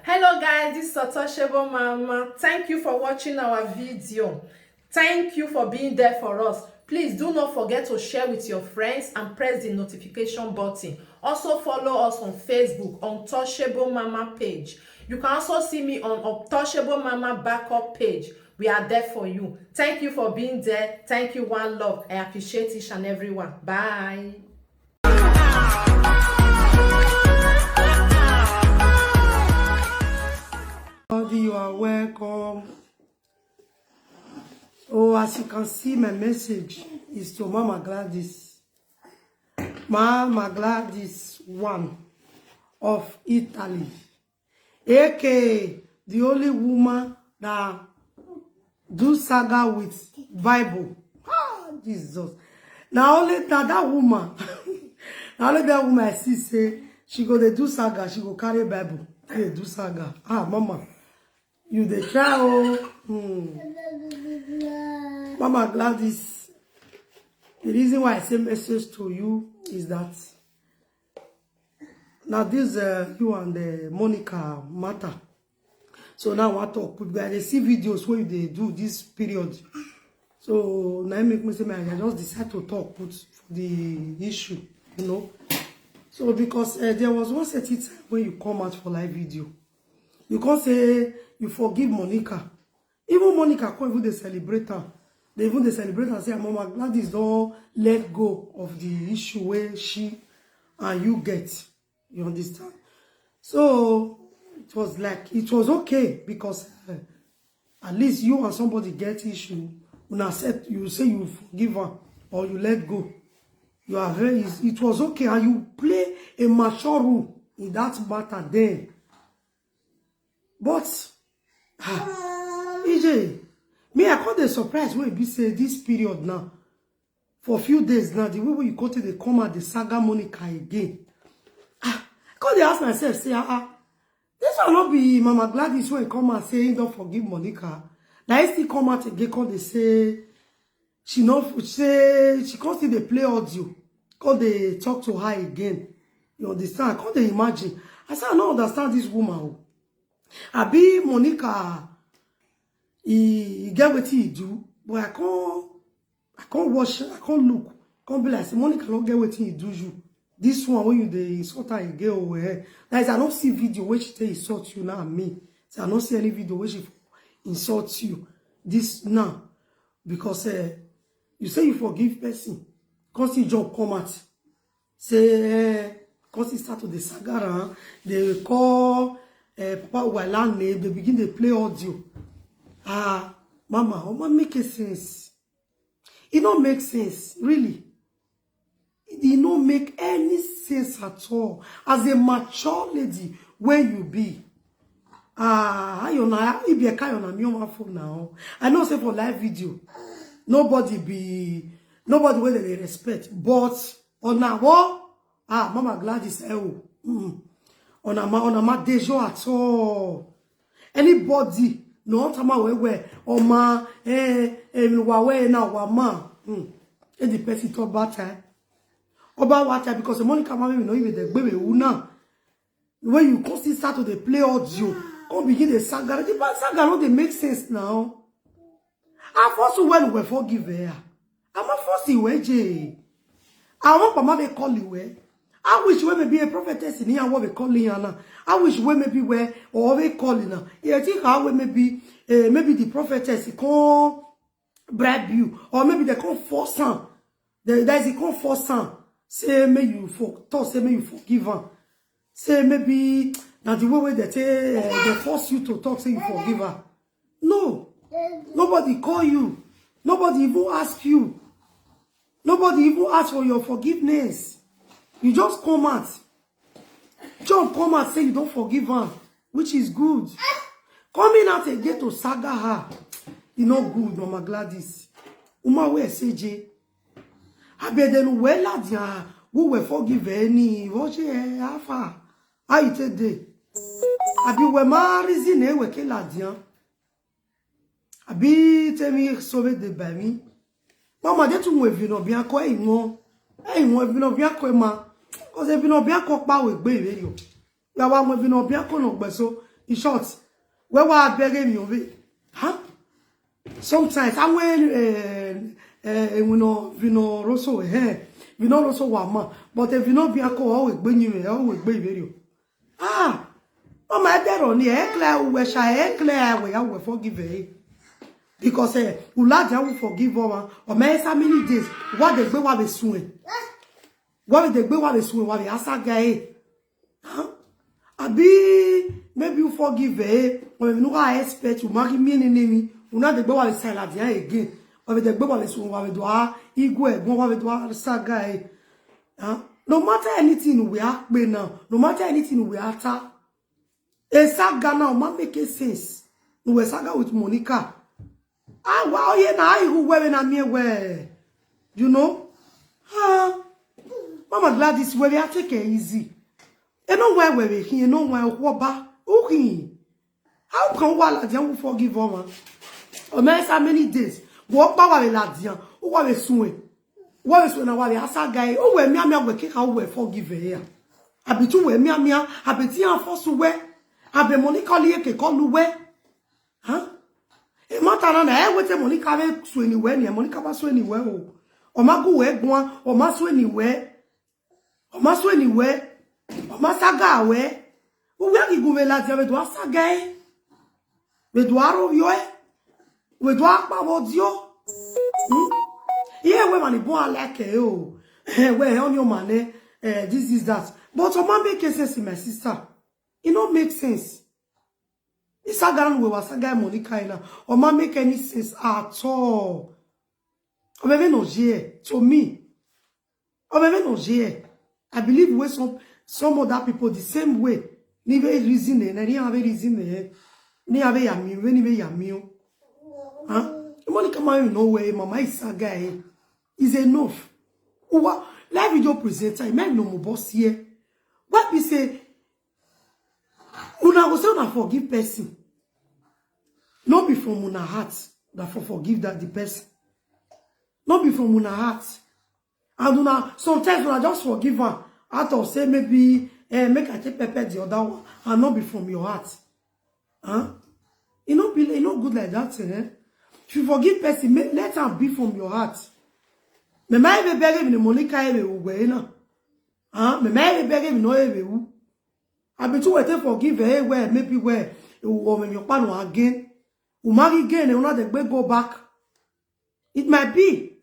Hello guys, this is Untouchable Mama. Thank you for watching our video. Thank you for being there for us. Please do not forget to share with your friends and press the notification button. Also follow us on Facebook, Untouchable Mama page. You can also see me on Untouchable Mama backup page. We are there for you. Thank you for being there. Thank you, one love. I appreciate each and everyone. Bye. You are welcome. Oh, as you can see, my message is to Mama Gladys. Mama Gladys 1 of Italy, aka the only woman that do saga with Bible. Ah, Jesus. Now only that woman, now only that woman I see say she go to do saga, she go carry Bible. They do saga. Ah, Mama. You the try Mama Gladys, the reason why I say message to you is that now this you and Monica matter. So now I talk with guys. They see videos where they do this period. So now it make me say I just decide to talk for the issue, you know. So because there was one certain time when you come out for live video, you can't say you forgive Monica. Even Monica can't even they celebrate her. They even they celebrate and say, Mama Gladys don't let go of the issue where she and you get. You understand? So it was like, it was okay because at least you and somebody get issue. When I said, you say you forgive her or you let go. You are very, it was okay. And you play a mature role in that matter then. But, EJ, me, I call the surprise when you say this period now, for a few days now, the way you go to the come at the Saga Monica again. I call the ask myself, say, this will not be Mama Gladys when come and say, don't forgive Monica. Now, I still come out again, call they say, she can't see the play audio, call they talk to her again. You understand? I can't imagine. I said, I don't understand this woman. Abi Monica, he get what he do, but I can't watch, I can't look, can't be like, say, Monica don't get what he do you. This one when you the insult her again over here. That is, I don't see video where she tell insult you now and me. So I don't see any video where she insult you. This now. Because you say you forgive person. Cause the job come out. Say cause he start to the saga, they call Papa Walan name, they begin to play audio. Ah, Mama make sense. It don't make sense, really. It don't make any sense at all. As a mature lady, where you be. Ah, you know, if you can't on my phone now. I know say for live video, nobody where they respect. But on a what? Ah, Mama Gladys, on a ma dejo at all. Anybody no tama we or ma wawe na wa ma and the person talk about time about water because the Monica mama we know even the baby una when you constantly start to the play audio come begin the saga no they make sense now. I force when we forgive her. I'm a force you je. I want mama they call you I wish we may be a prophetess in here what we call Liana. I wish we may be where or we calling her. Yeah, I think how we may be maybe the prophetess can bribe you, or maybe they can force her. There is a can force her. Say may you say may you forgive her. Say maybe now the way they force you to talk, say you forgive her. No, nobody call you. Nobody even ask you. Nobody even ask for your forgiveness. You just come out. John come out say you don't forgive her, which is good. Coming out again to saga her, you know good, Mama Gladys. Uma we SJ. Abeden we ladia, who we forgive any, what she afa. How you take day? Abi we married ne we ke ladia. Abi temi sauver de bami. Mama de tu we vino bien ko e won. E won vino bien ko ma. Cause if you know bien ko pa we gbe ire yo. Ya wa mo vino bien ko no gbe so in short, where I beg me over, huh? Sometimes I when we know rosso we know rosso wama, but if you know be always bring you always be video. Ah, oh my dear on the eclair we shall eclair we will forgive her. Because Ulaja will forgive her or may so many days what they go the swing. What they go the swing what the Saga. Huh? Abi maybe you forgive her or you know I expect you marry me and enemy. Una de gbe wa le salad yan again o be de gbe wa le sun wa be do igwe egbon wa be do Saga no matter anything we are pe now no matter anything we are ta e Saga now ma make sense we Saga with Monica wa oye na ihu we na me we you know Mama Gladys we are take it easy e no we here no we ba how can wala dem forgive her o me so many days wo pa wa la dian o wa be sun na wa le Saga o we mi we ke ka we forgive here abi tu we mi abi ti an force we abi Monica le ke ko lu we e mata na e we te Monica be su ni we ni Monica ba su ni we o ma go we gbon o ma su ni we o ma su ni we o ma Saga we o we ki go we la dian be do Saga be do aro yo we do akpa bodio yeah we man bon like oh we on your man this is that but o man make sense my sister it no make sense it's Saga we was Saga Monica ina o man make any sense at all o be no je to me o be no je I believe we some other people the same way ni be reason ni have reason ni have yami we ni be yami Monica man no way mama is Saga is enough. Uwa live video presenter men no mo boss here. What we say una go say una forgive person. Not be from una heart that for forgive that the person. Not be from una heart. And una sometimes una just forgive her out of say maybe make I take pepper the other one and not be from your heart. It not good like that, If you forgive person, let her be from your heart. Me ma ebe bege mi Monica ebe ugwe na. Me ma ebe bege mi no ebe u. Abi tu wete forgive where maybe where o me your panu again. U marry again e una de go back. It might be.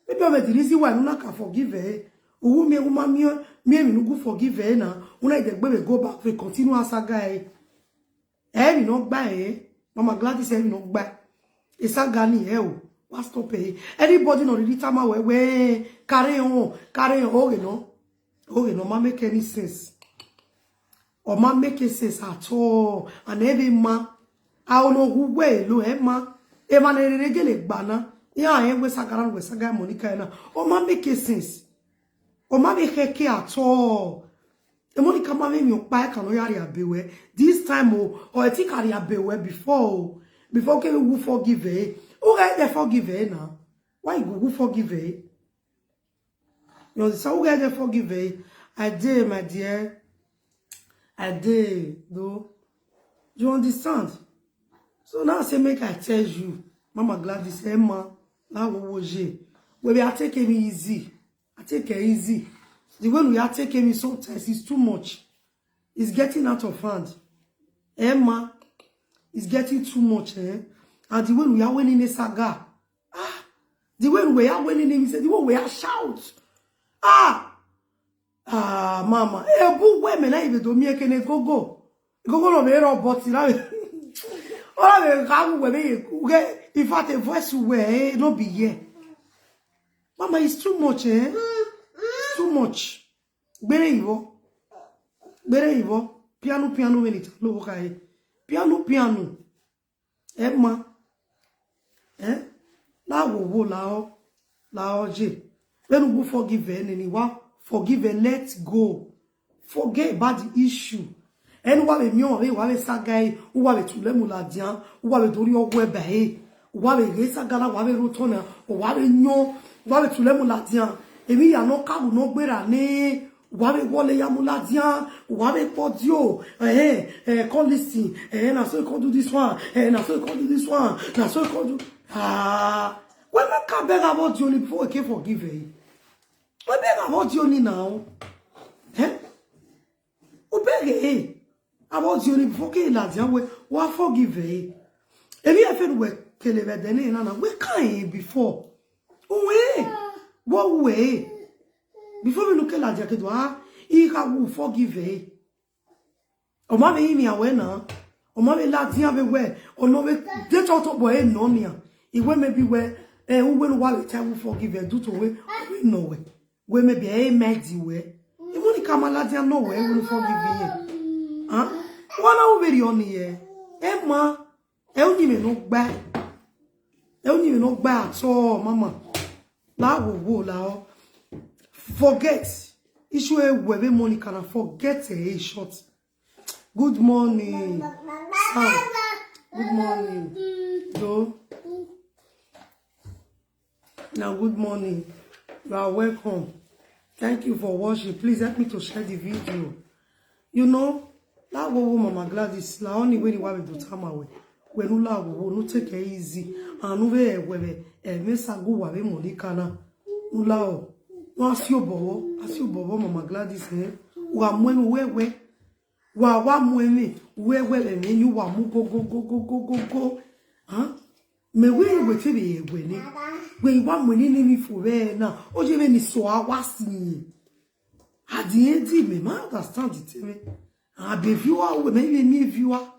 Maybe the reason why una can forgive u me uma mi no go forgive na. Una de go back we continue Saga mi no gba Mama Gladys mi no gba. E Saga ni what stop anybody no Rita ma we carry on no ma make any sense or ma make sense at all and every man I don't know who we lo ma e ma na regele gba na ya we Saga Monica na o ma make sense o ma make care at all e Monica ma me pa kan no yari abewe this time or I think ari abewe before can we forgive her? Who get the forgive her now? Why you forgive her? You understand? Who get the forgive her? I did, my dear. I did, though. You understand? So now say make I tell you, Mama Gladys, Emma, now we are taking me easy. I take it easy. The way we are taking me sometimes is too much. It's getting out of hand. Emma. It's getting too much, And the way we are winning a Saga, the way we are winning him, the way we are shout, mama, boo women, I even do me can go no me robot, if I the voice way, no be here. Mama, it's too much, Too much. Better evil. Piano when it's low, okay. Piano. Emma. La wo la je. When we forgive anyone, forgive and let go. Forget about the issue. And what we mion we wa we Saga ou wa we tule mu la dian, ou wa we dori ogwe be, ou wa we re Saga la wa we rotona, ou wa we nyon, wa we tule mu la dian. Emi ya no ka no gbera ni Wabe wole ya muladian, wabe podio, call listing, na so you can do this one, na so you can do this one, na so you can do. When I can't beg about you only before I can forgive you. I beg about you only now. I beg about you only before I can forgive you. If you have work, we can't before. What way? Before we look at la diakedwa, he will forgive you. O ma be mi awena, o ma be la dia be we, o no be de to boy no nia. E we maybe we who will wa will forgive you do to we no we. We maybe e medi we. E mo ni kamala dia no we will forgive you. Wana o be on here. E ma e o ni me no gba. E o ni me no gba at all, mama. La wo la o. Forget. Issue webe money can forget a short. Good morning. Sam. Good morning. Do. Now good morning. You are welcome. Thank you for watching. Please help me to share the video. You know, that wo Mama Gladys, la only way you want to time away. When you la wo no take it easy. And we webe me sago wabe money kana. Ula no asio bobo Mama Gladys wa mwemi we wa mwemi we le ni you wa mu go me we te be ni we wa mwini ni mi fo we na o je be ni so awasi adi me ma understand it me be viewer we me viewer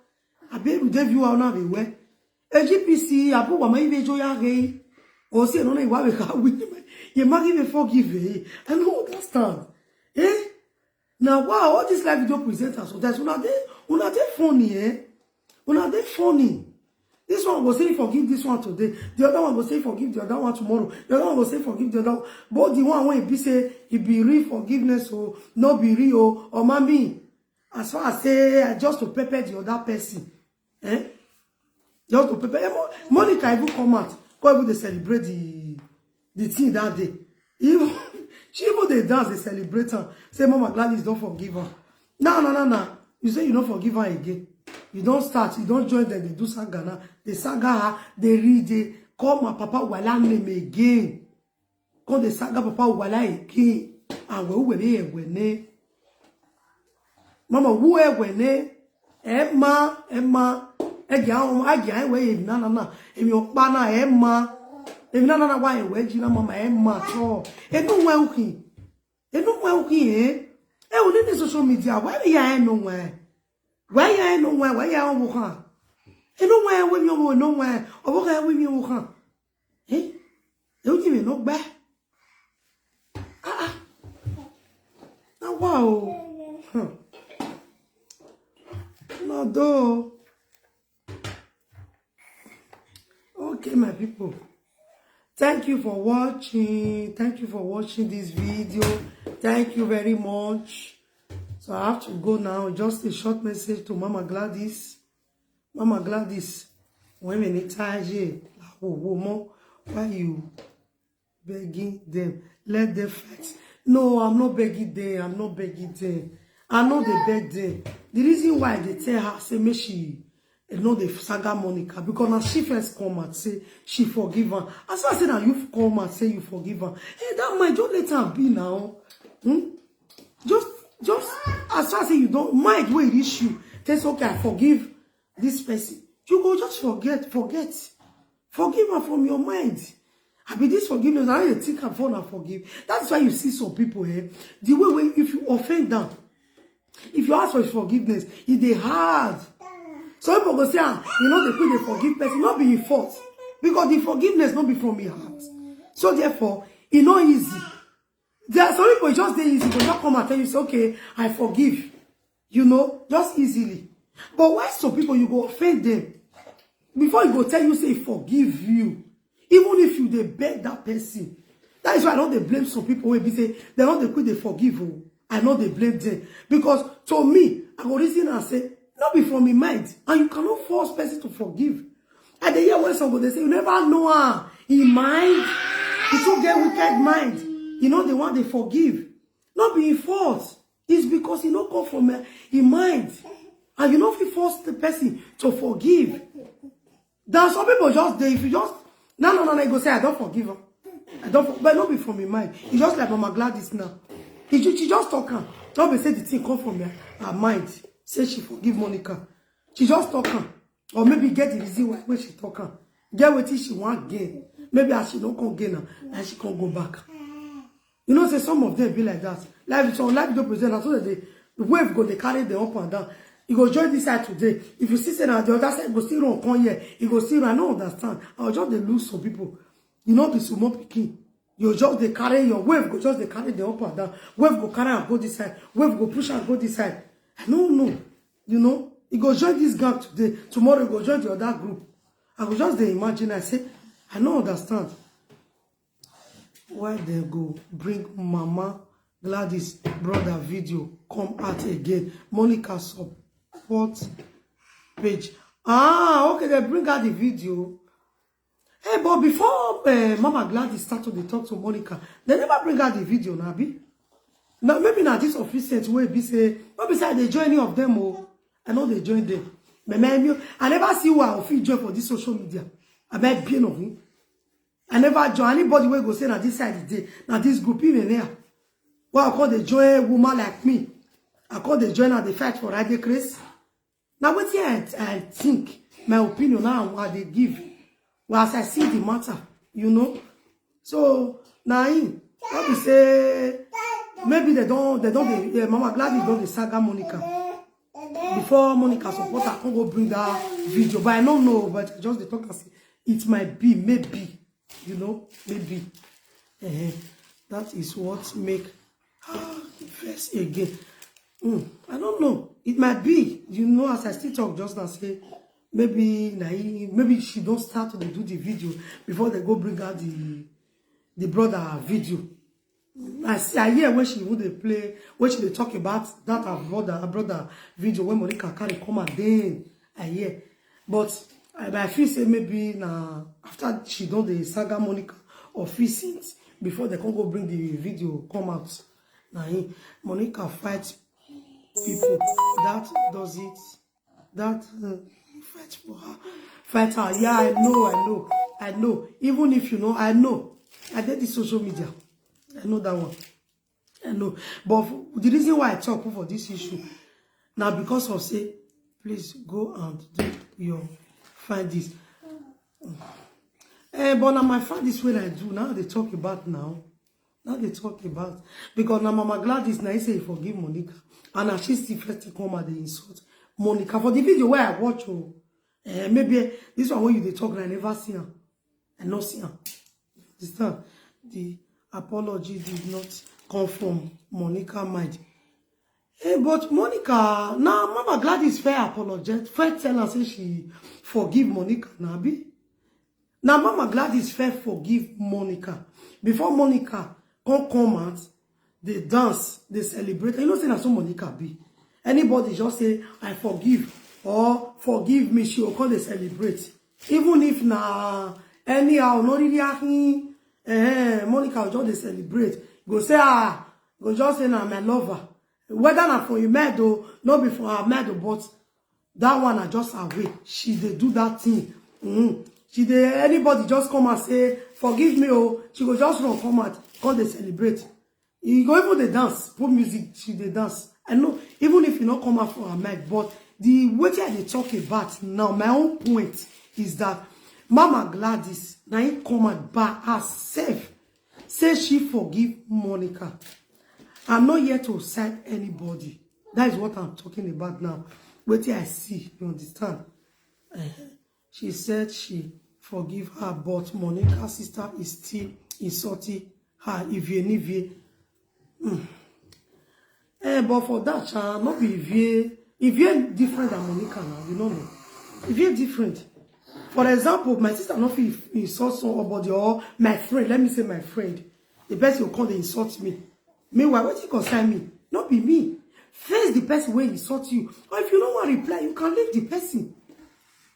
be the viewer na be we AGPC abu wa ma ibe jo ya re o se no na iwa be ka wi you might even forgive me. I don't understand. Now, wow, all these live video presenters, so that's una they funny, Una they funny. This one will say forgive this one today. The other one will say forgive the other one tomorrow. The other one will say forgive the other one. But the one when he say he be real forgiveness or not be real or mommy. As far as say just to pepper the other person. Just to pepper. Monica even come out. Go even they celebrate the thing that day. Even they dance, they celebrate her. Say, Mama Gladys, don't forgive her. No. You say you don't forgive her again. You don't start, you don't join them, they do Saga now. They Saga her, they read, they call my Papa Wala name again. Call the Saga Papa Wala again. And we will be when Mama, who are when Emma, again, wait, no. If you're banner, Emma. If na why we jina mama Emma cho e no welcome o ni social media why ya no why ya wo kan e no why we mi no why o wo kan we mi wo kan e o ji mi no gba na wow no do okay my people. Thank you for watching. Thank you for watching this video. Thank you very much. So I have to go now. Just a short message to Mama Gladys. Mama Gladys, women why you begging them? Let them fight. No, I'm not begging them. I know they beg them. The reason why they tell her, say, me she know the Saga Monica, because now she first come and say she forgive her. As I said, now you come and say you forgive her. Hey, that might just let her be now. Just as I say you don't mind where it is you. That's okay, I forgive this person. You go just forget. Forgive her from your mind. I be this forgiveness, I don't think I'm for forgive. That's why you see some people here. The way if you offend them, if you ask for forgiveness, it is hard. Some people go say, they forgive person, not be in fault. Because the forgiveness not be from your heart. So therefore, it's not easy. There are some people just they easy, but not come and tell you, say, okay, I forgive. Just easily. But why some people you go offend them? Before you go tell you, say, forgive you. Even if you they beg that person. That is why I know they blame some people when they say, they know they quit, they forgive you. I know they blame them. Because to me, I go listen and say, not be from my mind. And you cannot force person to forgive. And they hear when somebody say, you never know her. In mind, you don't get wicked mind. The one they forgive. Not be fault. It's because he not come from in mind. And you know if you force the person to forgive. Then some people just if you just no, you go say I don't forgive her. But not be from in mind. It's just like Mama Gladys now. She just talk her. Don't be say the thing come from her mind. Say she forgive Monica. She just talk her. Or maybe get the reason why when she talk her. Get what she want gain. Maybe as she don't come gain her, and she can go back. You know, say some of them be like that. Like don't present, so that the wave go, they carry the up and down. You go join this side today. If you see say now the other side go still run come here, you go still run. I don't understand. I'll just they lose some people. You know, be small picking. You just they carry your wave, go just they carry the up and down. Wave go carry and go this side. Wave go push and go this side. No. You know, you go join this gang today. Tomorrow you go join the other group. I go just they imagine. I say, I don't understand. Why they go bring Mama Gladys brother video come out again? Monica support page. Okay, they bring out the video. Hey, but before Mama Gladys started to talk to Monica, they never bring out the video, Nabi. Now maybe not this official way be say, not beside they join any of them. Oh, I know they join them. But I never see who I feel join for this social media. I bet bien of him. I never join anybody where go say na this side today, na this group in there. Well, I call the join a woman like me. I call the join and the fight for Radio Chris. Now what I think, my opinion now what they give. Well, as I see the matter, you know. So now what we say maybe they don't Mama Gladys don't the Saga Monica. Before Monica support I can't go bring that video. But I don't know, but just the talk and say it might be, maybe. You know, maybe that is what make first again. I don't know. It might be, you know, as I still talk just now, say maybe she don't start to do the video before they go bring out the brother video. I hear when she would play, when she talk about that her brother video when Monica carry come and then I hear, but I feel say maybe now after she done the Saga Monica or few scenes before they can go bring the video come out. Now Monica fights people. That does it. That fight for her. Fight her. Yeah, I know. Even if you know, I know. I did the social media. I know that one. I know. But the reason why I talk for this issue now because of say, please go and do your find this. But now my find this way I do. Now they talk about now. Now they talk about because now Mama Gladys now say forgive Monica. And now she still first come and they insult Monica. For the video where I watch maybe this one where you they talk I never see her. I not see her. Understand? The apology did not come from Monica mind. But Monica, now Mama Gladys fair apologize. Fair tell her say she forgive Monica Nabi. Now Mama Gladys fair forgive Monica. Before Monica come out, they dance, they celebrate. You know say na so Monica be. Anybody just say I forgive or forgive me, she will call they celebrate. Even if na anyhow not really Monica will just they celebrate. Go say go just say na my lover. Whether not for your medal, not before her medal, but that one are just her way. She they do that thing. Anybody just come and say, forgive me, oh, she go just run come out, cause they celebrate. You go even they dance, put music, she they dance. I know, even if you not come out for her mic, but the way they talk about now, my own point is that Mama Gladys now he come out by herself, say she forgive Monica. I'm not here to side anybody. That is what I'm talking about now. Wait till I see, you understand? She said she forgive her, but Monica's sister is still insulting her. If but for that, not be if you're different than Monica now, you know. If you're different, for example, my sister not insult somebody or my friend. Let me say my friend. The person will come and insult me. Meanwhile, what you concern me? Not be me. Face the person when he insult you. Or if you don't want to reply, you can leave the person.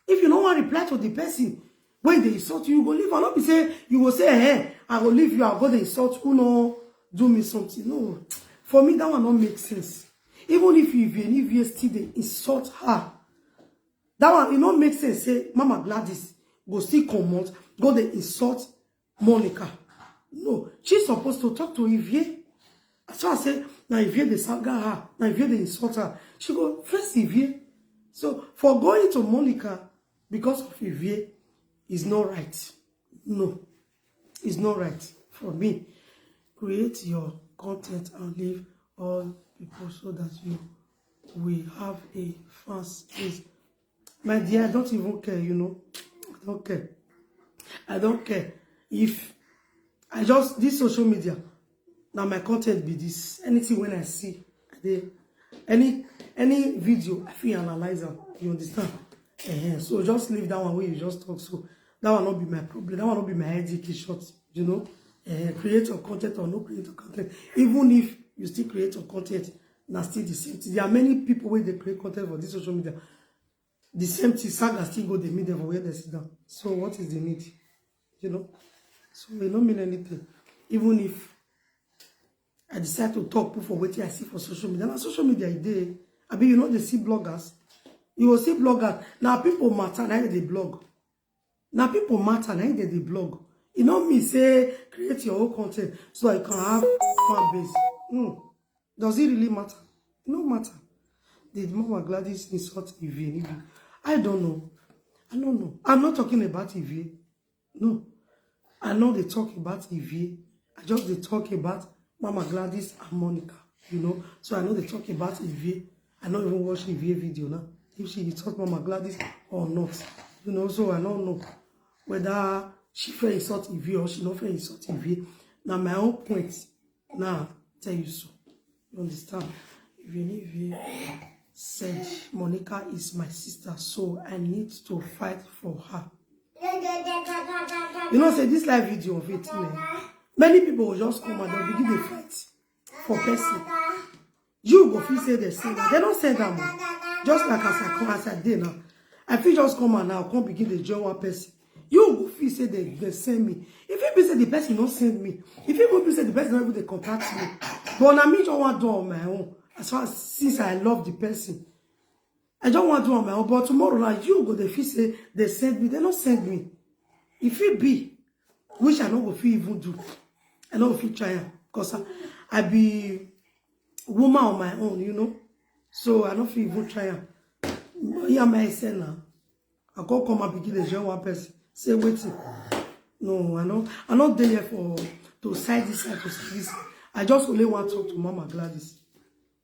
If you don't want to reply to the person when they insult you, you go leave. I'll not be say you will say, hey, I will leave you. I'll go to insult you. No, do me something. No, For me, that one don't make sense. Even if you still they insult her, that one, it don't make sense. Say, Mama Gladys go still come out, go they insult Monica. No, she's supposed to talk to Ivie. So I say, now Ivie they saga her, now Ivie they insult her. She go, first Ivie. So, for going to Monica because of Ivie is not right. No, it's not right for me. Create your content and leave all people so that you will have a fast space. My dear, I don't even care, you know. I don't care. I don't care. If I just, this social media, now my content be this. Anything when I see, any video, I feel analyze them. You understand? So just leave that one where you just talk. So that will not be my problem. That will not be my headache short. You know? Create your content or no create your content. Even if you still create your content, now still the same thing. There are many people where they create content for this social media. The same thing, Saga still go, they meet them for where they sit down. So what is the need? You know? So it don't mean anything. Even if I decide to talk for what I see for social media. Now social media is there. I mean, you know, they see bloggers. You will see bloggers. Now people matter, now they blog. Now people matter, now they blog. You know me say, create your own content so I can have fan base. Does it really matter? No matter. Did Mama Gladys insult Ivie? I don't know. I don't know. I'm not talking about Ivie. No. I know they talk about Ivie. I just they talk about Mama Gladys and Monica. You know. So I know they talk about Ivie. I don't even watch Ivie video now. If she insult Mama Gladys or not. You know, so I don't know whether she fell insult Ivie or she not fell insult Ivie. Now my own point. Now tell you so. You understand? Ivie said Monica is my sister, so I need to fight for her. You know, say this live video of it, many people will just come and they'll begin to fight for person. You go feel say they say that. They don't say that man. Just like as I come as I did now. I feel just come and now come begin to join one person. You go feel say they send me. If you say the person don't send me, if you go say the person don't even contact me, but now me don't want to do on my own. As far as since I love the person, I don't want to do on my own. But tomorrow now you go the feel say they send me, they don't send me. If it be, which I don't go feel even do, I don't feel try because I be woman on my own, you know. So I don't feel even try. Yeah, my son now. I go come and begin to join one person. Say waiting. No, I'm not there for to side this side to side this. I just only want to talk to Mama Gladys.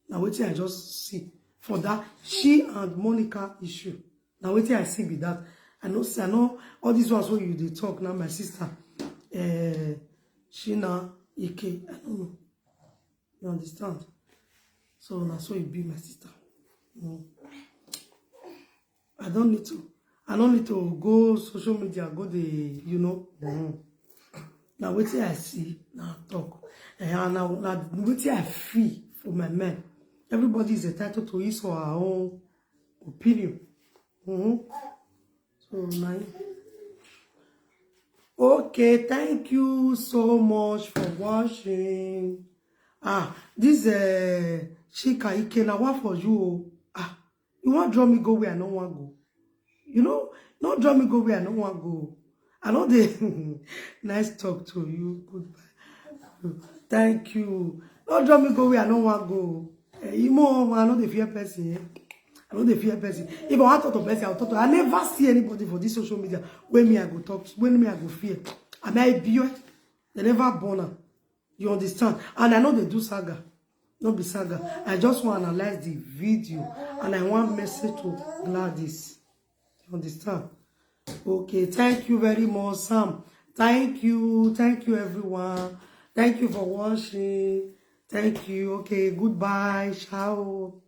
Now waiting, I just see for that she and Monica issue. Now waiting, I see with that. I know all these ones where you they talk now. My sister, Shina Ike. I don't know. You understand? So now so it be my sister. I don't need to go social media, go the, you know. Now what I see, now talk. And now what I feel for my man. Everybody is entitled to his or her own opinion. So now, okay, thank you so much for watching. This Chika Ike, now what for you? You want to draw me go where I don't want to go. You know, not draw me go where I don't want to go. I know they nice talk to you. Goodbye. Thank you. Not draw me go where I don't want to go. You know, I know the fear person. I know the fear person. If I want to talk to person, I'll talk to. I never see anybody for this social media when me I go talk, when me I go fear. I may be they never born her. You understand? And I know they do Saga. Not be Saga. I just want to analyze the video and I want message to Gladys. You understand? Okay, thank you very much, Sam. Thank you everyone. Thank you for watching. Thank you. Okay, goodbye. Ciao.